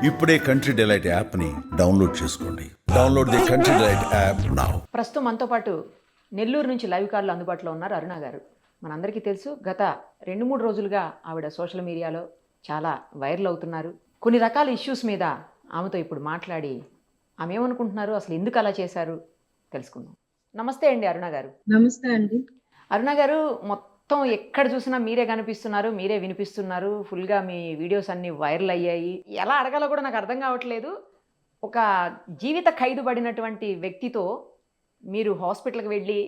ఇప్పుడే country delight యాప్ని download చేసుకోండి. Download the country delight app now. ప్రస్తుతం మనతో పాటు నెల్లూరు నుంచి లైవ్ కాల్లో అందుబాటులో ఉన్నారు అరుణ గారు. మనందరికీ తెలుసు, గత 2-3 రోజులుగా ఆవిడ సోషల్ మీడియాలో చాలా వైరల్ అవుతున్నారు. కొన్ని రకాల ఇష్యూస్ మీద ఆమెతో ఇప్పుడు మాట్లాడి ఆమె ఏమనుకుంటున్నారు, అసలు ఎందుకు అలా చేశారు తెలుసుకుందాం. నమస్తే అండి అరుణ గారు. నమస్తే అండి. అరుణ గారు, మొత్తం ఎక్కడ చూసినా మీరే కనిపిస్తున్నారు, మీరే వినిపిస్తున్నారు. ఫుల్గా మీ వీడియోస్ అన్నీ వైరల్ అయ్యాయి. ఎలా అడగాలో కూడా నాకు అర్థం కావట్లేదు. ఒక జీవిత ఖైదు పడినటువంటి వ్యక్తితో మీరు హాస్పిటల్కి వెళ్ళి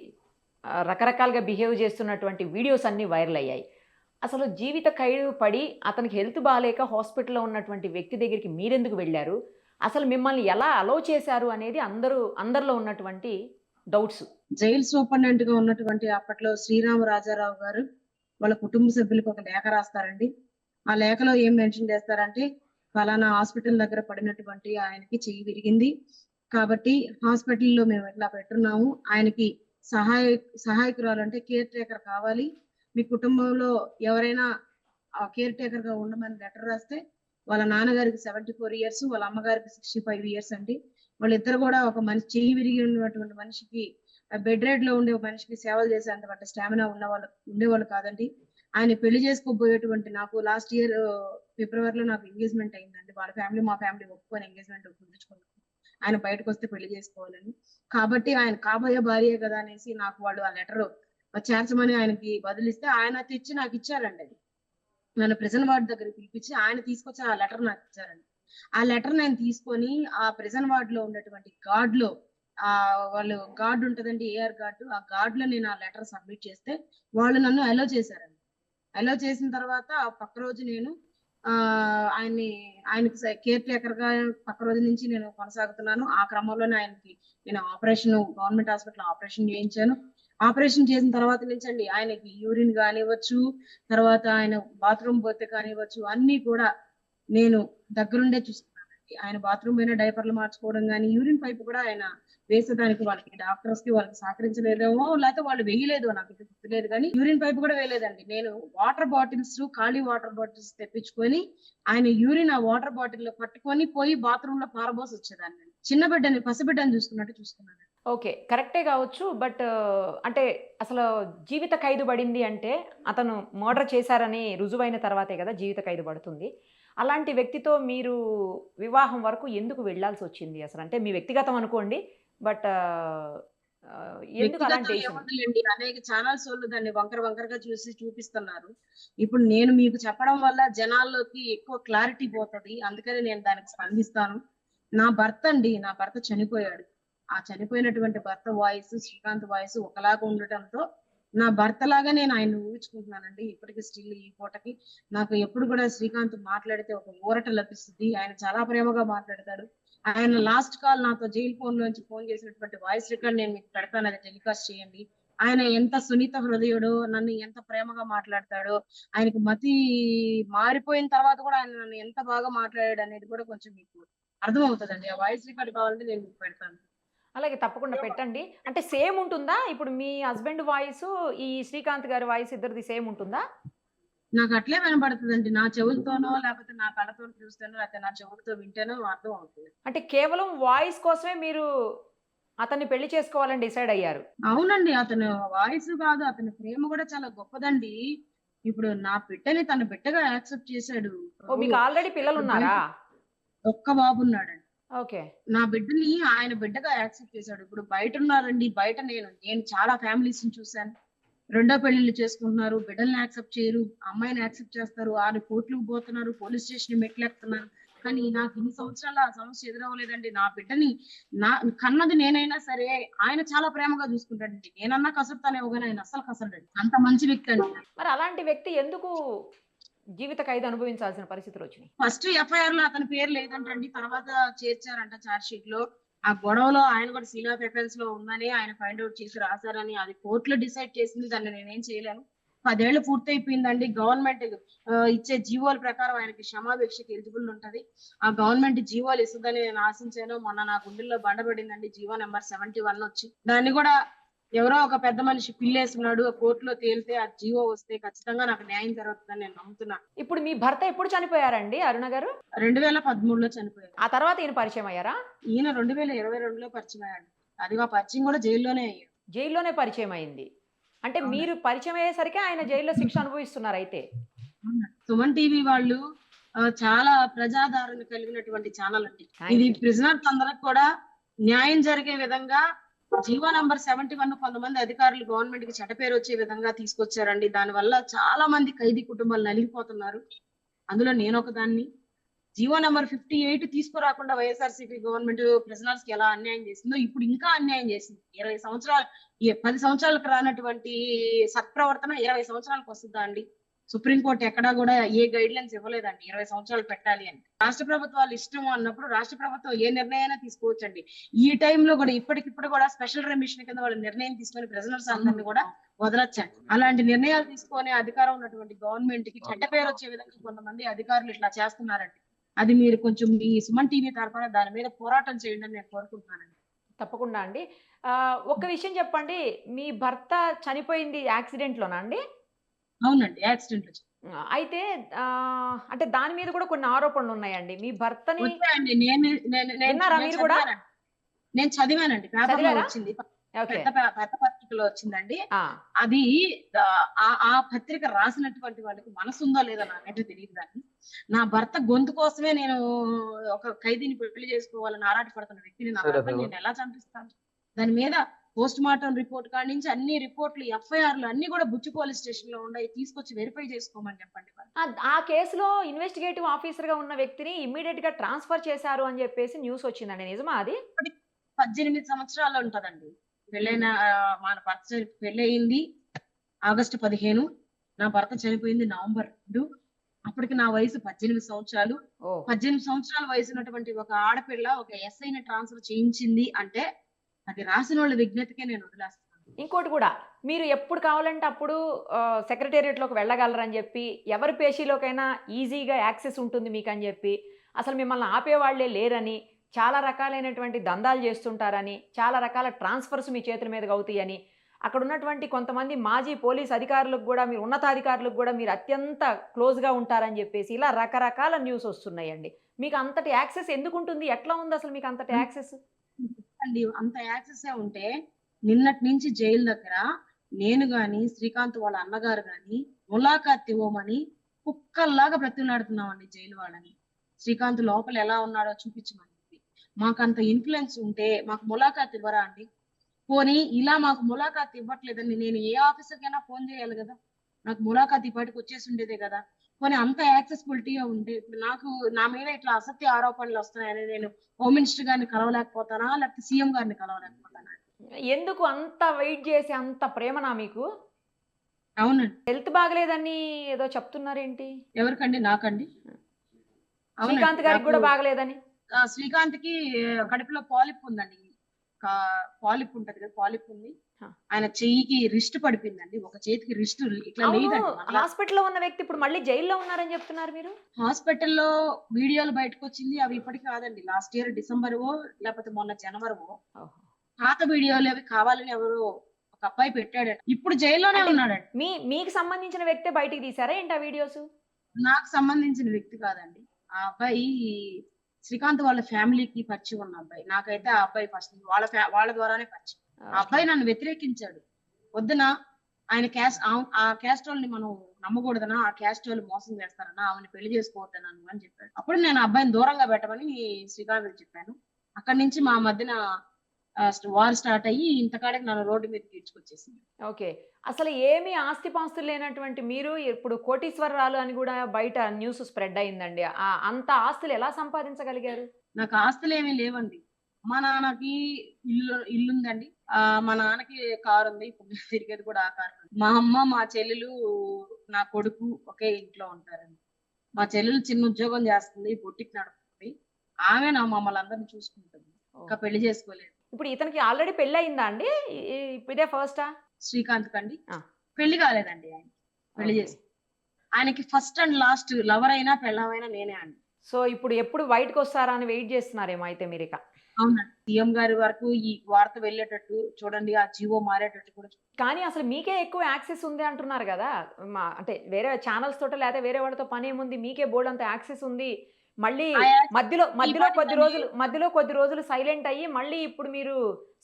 రకరకాలుగా బిహేవ్ చేస్తున్నటువంటి వీడియోస్ అన్నీ వైరల్ అయ్యాయి. అసలు జీవిత ఖైదు పడి అతనికి హెల్త్ బాగాలేక హాస్పిటల్లో ఉన్నటువంటి వ్యక్తి దగ్గరికి మీరెందుకు వెళ్ళారు, అసలు మిమ్మల్ని ఎలా అలౌ చేశారు అనేది అందరిలో ఉన్నటువంటి డౌట్స్. జైలు సూపరింటెండెంట్ గా ఉన్నటువంటి అప్పట్లో శ్రీరామరాజారావు గారు వాళ్ళ కుటుంబ సభ్యులకు ఒక లేఖ రాస్తారండి. ఆ లేఖలో ఏం మెన్షన్ చేస్తారంటే, ఫలానా హాస్పిటల్ దగ్గర పడినటువంటి ఆయనకి చెయ్యి విరిగింది కాబట్టి హాస్పిటల్లో మేము ఇట్లా పెట్టున్నాము, ఆయనకి సహాయకురాలు అంటే కేర్ టేకర్ కావాలి, మీ కుటుంబంలో ఎవరైనా కేర్ టేకర్ గా ఉండమని లెటర్ రాస్తే, వాళ్ళ నాన్నగారికి 74 years, వాళ్ళ అమ్మగారికి 65 years అండి. వాళ్ళిద్దరు కూడా ఒక మనిషి చెయ్యి విరిగి ఉన్నటువంటి మనిషికి, బెడ్ రెడ్ లో ఉండే మనిషికి సేవలు చేసేంత స్టామినా ఉండేవాళ్ళు కాదండి. ఆయన పెళ్లి చేసుకోబోయేటువంటి, నాకు లాస్ట్ ఇయర్ ఫిబ్రవరిలో నాకు ఎంగేజ్మెంట్ అయిందండి. వాళ్ళ ఫ్యామిలీ మా ఫ్యామిలీ ఒప్పుకొని ఎంగేజ్మెంట్ కుదుర్చుకున్నాను. ఆయన బయటకు వస్తే పెళ్లి చేసుకోవాలని. కాబట్టి ఆయన కాబోయే భార్య కదా అనేసి నాకు వాళ్ళు ఆ లెటర్ చేర్చమని ఆయనకి బదిలిస్తే ఆయన తెచ్చి నాకు ఇచ్చారండి. అది నన్ను ప్రిజన్ వార్డ్ దగ్గరికి పిలిపించి ఆయన తీసుకొచ్చి ఆ లెటర్ నాకు ఇచ్చారండి. ఆ లెటర్ నేను తీసుకొని ఆ ప్రిజన్ వార్డ్ లో ఉన్నటువంటి గార్డ్ లో, వాళ్ళు గార్డ్ ఉంటదండి, ఏఆర్ గార్డు, ఆ గార్డ్ లో నేను ఆ లెటర్ సబ్మిట్ చేస్తే వాళ్ళు నన్ను అలో చేశారండి. అలో చేసిన తర్వాత పక్క రోజు నేను ఆయనకి కేర్ టేకర్ గా పక్క రోజు నుంచి నేను కొనసాగుతున్నాను. ఆ క్రమంలోనే ఆయనకి నేను గవర్నమెంట్ హాస్పిటల్ ఆపరేషన్ చేయించాను. ఆపరేషన్ చేసిన తర్వాత నుంచి అండి ఆయనకి యూరిన్ కానివ్వచ్చు, తర్వాత ఆయన బాత్రూమ్ పోతే కానివ్వచ్చు, అన్ని కూడా నేను దగ్గరుండే చూసుకున్నానండి. ఆయన బాత్రూమ్ పైన డైపర్లు మార్చుకోవడం కానీ, యూరిన్ పైప్ కూడా ఆయన వేసేదానికి వాళ్ళకి డాక్టర్స్ కి వాళ్ళకి సహకరించలేదేమో, లేకపోతే వాళ్ళు వేయలేదు, నాకు గుర్తులేదు, కానీ యూరిన్ పైప్ కూడా వేయలేదండి. నేను వాటర్ బాటిల్స్, ఖాళీ వాటర్ బాటిల్స్ తెప్పించుకొని ఆయన యూరిన్ ఆ వాటర్ బాటిల్ లో పట్టుకొని పోయి బాత్రూమ్ లో పారబోసి వచ్చేదాన్ని. చిన్న బిడ్డని, పసిబిడ్డని చూసుకున్నట్టు చూసుకున్నాను. ఓకే, కరెక్టే కావచ్చు. బట్ అంటే అసలు జీవిత ఖైదు పడింది అంటే అతను మర్డర్ చేశారని రుజువైన తర్వాతే కదా జీవిత ఖైదు పడుతుంది. అలాంటి వ్యక్తితో మీరు వివాహం వరకు ఎందుకు వెళ్ళాల్సి వచ్చింది అసలు? అంటే మీ వ్యక్తిగతం అనుకోండి, బట్ ఎందుకు అలాంటి అనేక ఛానల్స్ వాళ్ళు దాన్ని వంకరగా చూపిస్తున్నారు. ఇప్పుడు నేను మీకు చెప్పడం వల్ల జనాల్లోకి ఎక్కువ క్లారిటీ పోతుంది, అందుకని నేను దానికి స్పందిస్తాను. నా భర్త చనిపోయాడు. ఆ చనిపోయినటువంటి భర్త వాయిస్, శ్రీకాంత్ వాయిస్ ఒకలాగా ఉండటంతో నా భర్త లాగా నేను ఆయన ఊహించుకుంటున్నానండి. ఇప్పటికీ స్టిల్ ఈ పూటకి నాకు ఎప్పుడు కూడా శ్రీకాంత్ మాట్లాడితే ఒక ఊరట లభిస్తుంది. ఆయన చాలా ప్రేమగా మాట్లాడతాడు. ఆయన లాస్ట్ కాల్ నాతో జైలు ఫోన్ లోంచి ఫోన్ చేసినటువంటి వాయిస్ రికార్డ్ నేను మీకు పెడతాను, అది టెలికాస్ట్ చేయండి. ఆయన ఎంత సునీత హృదయుడో, నన్ను ఎంత ప్రేమగా మాట్లాడతాడో, ఆయనకు మతి మారిపోయిన తర్వాత కూడా ఆయన నన్ను ఎంత బాగా మాట్లాడాడు అనేది కూడా కొంచెం మీకు అర్థం అవుతుందండి. ఆ వాయిస్ రికార్డ్ కావాలంటే నేను మీకు పెడతాను. అలాగే, తప్పకుండా పెట్టండి. అంటే సేమ్ ఉంటుందా ఇప్పుడు మీ హస్బెండ్ వాయిస్, ఈ శ్రీకాంత్ గారి వాయిస్ ఇద్దరిది సేమ్ ఉంటుందా? నాకు అట్లే వినపడుతుందండి. నా చెవులతోనో, లేకపోతే నా కళ్ళతో చూస్తానో, లేకపోతే నా చెవులతో వింటేనో అర్థం అవుతుంది. అంటే కేవలం వాయిస్ కోసమే మీరు అతన్ని పెళ్లి చేసుకోవాలని డిసైడ్ అయ్యారు? అవునండి, అతను వాయిస్ కాదు, అతని ప్రేమ కూడా చాలా గొప్పదండి. ఇప్పుడు నా బిడ్డని తన బిడ్డగా యాక్సెప్ట్ చేశాడు. మీకు ఆల్రెడీ పిల్లలు ఉన్నారా? ఒక్క బాబు ఉన్నాడండి. ఓకే. నా బిడ్డని ఆయన బిడ్డగా యాక్సెప్ట్ చేశాడు. ఇప్పుడు బయట ఉన్నారండి, బయట నేను చాలా ఫ్యామిలీస్ ని చూశాను. రెండో పెళ్లిళ్ళు చేసుకుంటున్నారు, బిడ్డల్ని యాక్సెప్ట్ చేయరు, అమ్మాయిని యాక్సెప్ట్ చేస్తారు, 6 కోర్టులకు పోతున్నారు, పోలీస్ స్టేషన్ మెట్లెక్కుతున్నారు. కానీ నాకు ఇన్ని సంవత్సరాల ఆ సమస్య ఎదురవ్వలేదండి. నా బిడ్డని కన్నది నేనైనా సరే ఆయన చాలా ప్రేమగా చూసుకుంటాడండి. నేనన్నా కసరుతానేమో కానీ ఆయన అస్సలు కసరడండి. అంత మంచి వ్యక్తి అండి. మరి అలాంటి వ్యక్తి ఎందుకు జీవిత ఖైదు అనుభవించాల్సిన పరిస్థితులు వచ్చినాయి? ఫస్ట్ ఎఫ్ఐఆర్ లో అతని పేరు లేదంటండి, తర్వాత చేర్చారంట చార్జ్ షీట్ లో. ఆ గొడవలో ఆయన కూడా సీన్ ఆఫ్ ఎఫెన్స్ లో ఉందని ఆయన ఫైండ్ అవుట్ చేసి రాశారని అది కోర్టులో డిసైడ్ చేసింది, దాన్ని నేనేం చేయలేను. 10 ఏళ్ళు పూర్తయిపోయిందండి. గవర్నమెంట్ ఇచ్చే జీవోల ప్రకారం ఆయనకి క్షమాభిక్షకి ఎలిజిబుల్ ఉంటది. ఆ గవర్నమెంట్ జీవోలు ఇస్తుందని నేను ఆశించాను. మొన్న నా గుండెల్లో బండబడిందండి జీవో నెంబర్ 71 వచ్చి. దాన్ని కూడా ఎవరో ఒక పెద్ద మనిషి పిల్లేస్తున్నాడు, కోర్టులో తేలితే ఆ జీవో వస్తే ఖచ్చితంగా నాకు న్యాయం జరుగుతుందని నేను నమ్ముతున్నాను. ఇప్పుడు మీ భర్త ఎప్పుడు చనిపోయారండి అరుణ గారు? 2013లో చనిపోయారు. ఆ తర్వాత ఈయన పరిచయం అయ్యారా? ఈయన 2022లో పరిచయం అయ్యాడు. అది ఆ పరిచయం కూడా జైల్లోనే అయ్యాడు. జైల్లోనే పరిచయం అయింది. అంటే అవునండి. మీరు పరిచయం అయ్యేసరికి ఆయన జైల్లో శిక్ష అనుభవిస్తున్నారు అయితే. అవునండి. సుమన్ టీవీ వాళ్ళు చాలా ప్రజాదరణ కలిగినటువంటి ఛానల్ అండి. థాంక్ ఇది యూ. ప్రిజనర్స్ అందరికి కూడా న్యాయం జరిగే విధంగా జీవో నంబర్ 71 కొంతమంది అధికారులు గవర్నమెంట్ కి చెడ్డ పేరు వచ్చే విధంగా తీసుకొచ్చారండి. దానివల్ల చాలా మంది ఖైదీ కుటుంబాలు నలిగిపోతున్నారు. అందులో నేను ఒకదాన్ని. జీవో నంబర్ 58 తీసుకురాకుండా వైఎస్ఆర్సీపీ గవర్నమెంట్ ప్రిజనర్స్ కి ఎలా అన్యాయం చేసిందో ఇప్పుడు ఇంకా అన్యాయం చేసింది. 20 సంవత్సరాలు 10 సంవత్సరాలకు రానటువంటి సత్ప్రవర్తన 20 సంవత్సరాలకు వస్తుందా అండి? సుప్రీంకోర్టు ఎక్కడా కూడా ఏ గైడ్ లైన్స్ ఇవ్వలేదండి 20 సంవత్సరాలు పెట్టాలి అని. రాష్ట్ర ప్రభుత్వాలు ఇష్టం అన్నప్పుడు రాష్ట్ర ప్రభుత్వం ఏ నిర్ణయమైనా తీసుకోవచ్చండి. ఈ టైంలో కూడా ఇప్పటికిప్పుడు కూడా స్పెషల్ రెమిషన్ కింద వాళ్ళు నిర్ణయం తీసుకొని ప్రిజనర్స్ అందరినీ కూడా వదలొచ్చండి. అలాంటి నిర్ణయాలు తీసుకునే అధికారం ఉన్నటువంటి గవర్నమెంట్ కి చెడ్డ పేరు వచ్చే విధంగా కొంతమంది అధికారులు ఇట్లా చేస్తున్నారండి. అది మీరు కొంచెం మీ సుమన్ టీవీ తరఫున దాని మీద పోరాటం చేయండి అని నేను కోరుకుంటున్నానండి. తప్పకుండా అండి. ఒక్క విషయం చెప్పండి. మీ భర్త చనిపోయింది యాక్సిడెంట్‌లోనా అండి? అవునండి. యాక్సిడెంట్ లో అయితే అంటే దాని మీద కూడా కొన్ని ఆరోపణలున్నాయండి. మీ భర్తని వచ్చాయండి. నేను విన్నారా మీరు కూడా? చదివానండి. నేను చదివానండి. పేపర్‌లో చదివారా? వచ్చింది. ఓకే. పెద్ద పత్రికలో వచ్చిందండి. ఆ! అది ఆ పత్రిక రాసినటువంటి వాళ్ళకి మనసుందో లేదో నాకైతే తెలియదు గానీ, నా భర్త గొంతు కోసమే నేను ఒక ఖైదీని పెళ్లి చేసుకోవాలని ఆరాటపడుతున్న వ్యక్తిని నా భర్తని నేను ఎలా చంపిస్తాను? దాని మీద పోస్ట్ మార్టం రిపోర్ట్ కాడి నుంచి అన్ని రిపోర్ట్లు, ఎఫ్ఐఆర్‌లు అన్ని కూడా బుచ్చి పోలీస్ స్టేషన్‌లో ఉన్నాయి. తీసుకొచ్చి వెరిఫై చేసుకోమని చెప్పండి వాళ్ళు. ఆ కేసులో ఇన్వెస్టిగేటివ్ ఆఫీసర్‌గా ఉన్న వ్యక్తిని ఇమ్మీడియేట్‌గా ట్రాన్స్‌ఫర్ చేశారు అని చెప్పేసి న్యూస్ వచ్చిందండి. నిజమా అది? 18 సంవత్సరాలు ఉంటదండి. పెళ్ళైన మన భర్త పెళ్ళయింది ఆగస్టు 15. నా భర్త చనిపోయింది నవంబర్ 2. అప్పటికి నా వయసు 18 సంవత్సరాలు. ఓహ్! 18 సంవత్సరాల వయసు ఉన్నటువంటి ఒక ఆడపిల్ల ఒక ఎస్ఐని ట్రాన్స్‌ఫర్ చేయించింది అంటే అది రాసినోళ్ళ విజ్ఞతకే నేను వదిలేస్తాను. ఇంకోటి కూడా మీరు ఎప్పుడు కావాలంటే అప్పుడు సెక్రటేరియట్‌లోకి వెళ్ళగలరని చెప్పి, ఎవరి పేషీలోకైనా ఈజీగా యాక్సెస్ ఉంటుంది మీకని చెప్పి, అసలు మిమ్మల్ని ఆపేవాళ్లే లేరని, చాలా రకాలైనటువంటి దందాలు చేస్తుంటారని, చాలా రకాల ట్రాన్స్‌ఫర్స్ మీ చేతుల మీదుగా అవుతాయని, అక్కడ ఉన్నటువంటి కొంతమంది మాజీ పోలీస్ అధికారులకు కూడా, మీరు ఉన్నతాధికారులకు కూడా మీరు అత్యంత క్లోజ్‌గా ఉంటారని చెప్పేసి ఇలా రకరకాల న్యూస్ వస్తున్నాయండి. మీకు అంతటి యాక్సెస్ ఎందుకుంటుంది? ఎట్లా ఉంది అసలు మీకు అంతటి యాక్సెస్? అండి అంత యాక్సెసే ఉంటే నిన్నటి నుంచి జైలు దగ్గర నేను గాని, శ్రీకాంత్ వాళ్ళ అన్నగారు గాని ములాఖాత్ ఇవ్వమని కుక్కల్లాగా బ్రతిమలాడుతున్నామండి జైలు వాళ్ళని. శ్రీకాంత్ లోపల ఎలా ఉన్నాడో చూపించమని చెప్పి. మాకంత ఇన్ఫ్లుయెన్స్ ఉంటే మాకు ములాఖాత్ ఇవ్వరా అండి? పోనీ ఇలా మాకు ములాఖాత్ ఇవ్వట్లేదని నేను ఏ ఆఫీసర్‌కైనా ఫోన్ చేయాలి గదా! నాకు ములాఖాత్ ఈ పాటికి వచ్చేసి ఉండేదే గదా! పోనీ అంత యాక్సెసిబిలిటీగా ఉంటే ఇప్పుడు నాకు నా మీద ఇట్లా అసత్య ఆరోపణలు వస్తున్నాయని నేను హోమ్ మినిస్టర్ గారిని కలవలేకపోతానా? లేకపోతే సీఎం గారిని కలవలేకపోతానా? ఎందుకు అంత వెయిట్ చేసి అంత ప్రేమనా మీకు? అవునండి. హెల్త్ బాగలేదని ఏదో చెప్తున్నారేంటి? ఎవరికండి? నాకండి? అవునండి. శ్రీకాంత్ గారికి కూడా నాకు బాగలేదని? శ్రీకాంత్‌కి కడుపులో పాలిప్ ఉందండి. పాలిప్ ఉంటది కదా! పాలిప్ ఉంది. ఆ! ఆయన చెయ్యికి రిస్ట్ పడిపోయిందండి. ఒక చేతికి రిస్ట్ ఇట్లా అవును. లేదండి. మళ్ళా హాస్పిటల్‌లో ఉన్న వ్యక్తి ఇప్పుడు మళ్ళీ జైల్‌లో ఉన్నారని చెప్తున్నారు మీరు? హాస్పిటల్‌లో వీడియోలు బయటకొచ్చింది. అవి ఇప్పటికి కాదండి. లాస్ట్ ఇయర్ డిసెంబరో లేకపోతే మొన్న జనవరో ఓహో! పాత వీడియోలు అవి కావాలని ఎవరో ఒక అబ్బాయి పెట్టాడట. ఇప్పుడు జైల్లోనే అంటే ఉన్నాడండి. మీకు సంబంధించిన వ్యక్తే బయటికి తీశారా ఏంటి ఆ వీడియోస్? నాకు సంబంధించిన వ్యక్తి కాదండి. ఆ అబ్బాయి శ్రీకాంత్ వాళ్ళ ఫ్యామిలీకి పరిచయం ఉన్న అబ్బాయి. నాకైతే ఆ అబ్బాయి ఫస్ట్ వాళ్ళ ద్వారానే పరిచయం. ఆ అబ్బాయి నన్ను వ్యతిరేకించాడు. వద్దునా ఆయన ఆ క్యాస్టోల్ని మనం నమ్మకూడదనా? ఆ క్యాస్టోల్ మోసం చేస్తారనా? ఆమెను పెళ్లి చేసుకోవద్దనా నువ్వు అని చెప్పాడు. అప్పుడు నేను ఆ అబ్బాయిని దూరంగా పెట్టమని శ్రీకాంత్‌కి చెప్పాను. అక్కడి నుంచి మా మధ్యన వార్ స్టార్ట్ అయ్యి ఇంతకాడికి నన్ను రోడ్డు మీదకి ఈడ్చుకొచ్చేసింది. ఓకే. అసలు ఏమి ఆస్తిపాస్తులు లేనటువంటి మీరు ఇప్పుడు కోటీశ్వరరాలు అని కూడా బయట న్యూస్ స్ప్రెడ్ అయిందండి. అంత ఆస్తులు ఎలా సంపాదించగలిగారు? నాకు ఆస్తులేమీ లేవండి. మా నాన్నకి ఇల్లుందండి. మా నాన్నకి కారుంది. ఇప్పుడు నేను తిరిగేది కూడా ఆ కారులో. మా అమ్మ, మా చెల్లెలు, నా కొడుకు ఒకే ఇంట్లో ఉంటారండి. మా చెల్లెలు చిన్న ఉద్యోగం చేస్తుంది. బొటిక్ నడుపుతుంది. ఆమె మమ్మల్ని అందరిని చూసుకుంటుంది. ఇంకా పెళ్లి చేసుకోలేదు. ఇప్పుడు ఇతనికి ఆల్రెడీ పెళ్లయిందా అండి? ఇదే ఫస్టా? శ్రీకాంత్ కండి ఆ! పెళ్లి కాలేదండి ఆయన. పెళ్లి ఓకే. చేసుకున్నాడు. ఆయనకి ఫస్ట్ అండ్ లాస్ట్ లవర్ అయినా పెళ్ళామైనా నేనే అండి. సో ఇప్పుడు ఎప్పుడు బయటకు వస్తారా అని వెయిట్ చేస్తున్నారేమో అయితే మీరు ఇక. అవునండి. సీఎం గారి వరకు ఈ వార్త వెళ్ళేటట్టు చూడండి, ఆ జీవో మారేటట్టు కూడా కానీ అసలు మీకే ఎక్కువ యాక్సెస్ ఉంది అంటున్నారు కదా! అంటే వేరే ఛానల్స్ తోటో లేతే వేరే వాళ్ళతో పనేముంది? మీకే బోలెడంత యాక్సెస్ ఉంది. మళ్ళీ ఆ యాక్సెస్ మధ్యలో ఈ మధ్యలో కొద్ది రోజులు సైలెంట్ అయ్యి మళ్ళీ ఇప్పుడు మీరు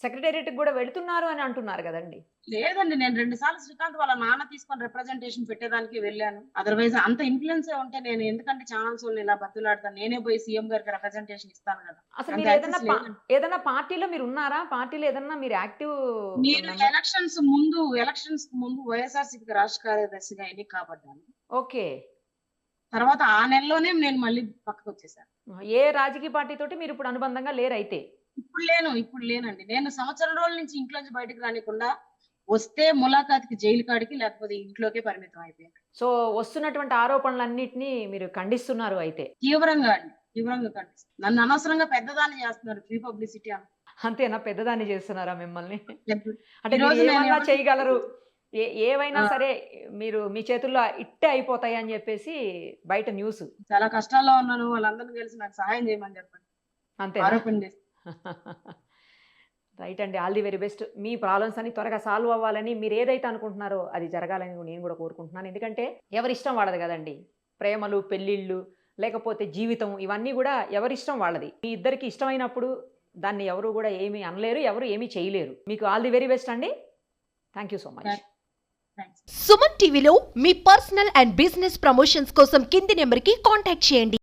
సెక్రటేరియట్‌కి గూడా వెళ్తున్నారు అని అంటున్నారు గదండీ! లేదండి. నేను 2 సార్లు శ్రీకాంత్ వాళ్ళ నాన్న తీసుకొని రిప్రజెంటేషన్ పెట్టేదానికి వెళ్ళాను. అదర్‌వైజ్ అంత ఇన్‌ఫ్లూయెన్సే ఉంటే నేను ఎందుకంటే ఛానల్స్ వోళ్ళని ఇలా బతిమిలాడతాను. నేనే పోయి సీఎం గారికి రిప్రజెంటేషన్ ఇస్తాను గదా! అసలు అంత మీరు యాక్సెస్ లేదండి. ఏదన్నా పార్టీలో మీరున్నారా? పార్టీలో ఏదన్నా మీరు యాక్టివ్ నేను మెంబర్? ఎలక్షన్స్‌కి ముందు వైఎస్ఆర్‌సీపీకి రాష్ట్ర కార్యదర్శిగా ఎన్నిక కాబడ్డాను. ఓకే. తర్వాత ఆ నెలలోనే నేను మళ్ళీ పక్కకొచ్చేసాను. ఏ రాజకీయ పార్టీ తోటి మీరిప్పుడు అనుబంధంగా లేరైతే. ఇప్పుడు లేనండి. నేను సంవత్సరం రోజుల నుంచి ఇంట్లోంచి బయటకి రానీయకుండా వస్తే ములాఖాత్‌కి జైలు కాడికి లేకపోతే ఇంట్లోకే పరిమితం అయిపోయాను. సో వస్తున్నటువంటి ఆరోపణలన్నిటిని మీరు ఖండిస్తున్నారు అయితే. తీవ్రంగా ఖండిస్తాను. నన్ను అనవసరంగా పెద్దదాన్ని చేస్తున్నారు ఫ్రీ పబ్లిసిటీ అని. అంతేనా? పెద్దదాన్ని చేస్తున్నారా మిమ్మల్ని? చెప్పు. అంటే ఈ మీరు రోజు నేను ఏమన్నా ఎవరిని చేయగలరు. ఏవైనా ఆ! సరే మీరు మీ చేతుల్లో ఇట్టే అయిపోతాయి అని చెప్పేసి బయట న్యూస్. చాలా కష్టాల్లో ఉన్నాను. వాళ్ళందరిని కలిసి నాకు సహాయం చేయమని చెప్పండి. అంతేనా? ఆరోపణ చేసి. రైట్ అండి. All the very best. Me problems అన్ని త్వరగా సాల్వ్ అవ్వాలని మీరు ఏదైతే అనుకుంటున్నారో అది జరగాలని నేను కూడా కోరుకుంటున్నాను. ఎందుకంటే ఎవరిష్టం వాళ్ళది కదండి. ప్రేమలు, పెళ్ళిళ్ళు, లేకపోతే జీవితం ఇవన్నీ కూడా ఎవరిష్టం వాళ్ళది. మీ ఇద్దరికి ఇష్టమైనప్పుడు దాన్ని ఎవరు కూడా ఏమీ అనలేరు, ఎవరు ఏమీ చేయలేరు. మీకు ఆల్ ది వెరీ బెస్ట్ అండి. Thank you so much. Thanks. Suman టీవీలో మీ పర్సనల్ అండ్ బిజినెస్ ప్రమోషన్స్ కోసం కింది నెంబర్కి కాంటాక్ట్ చేయండి.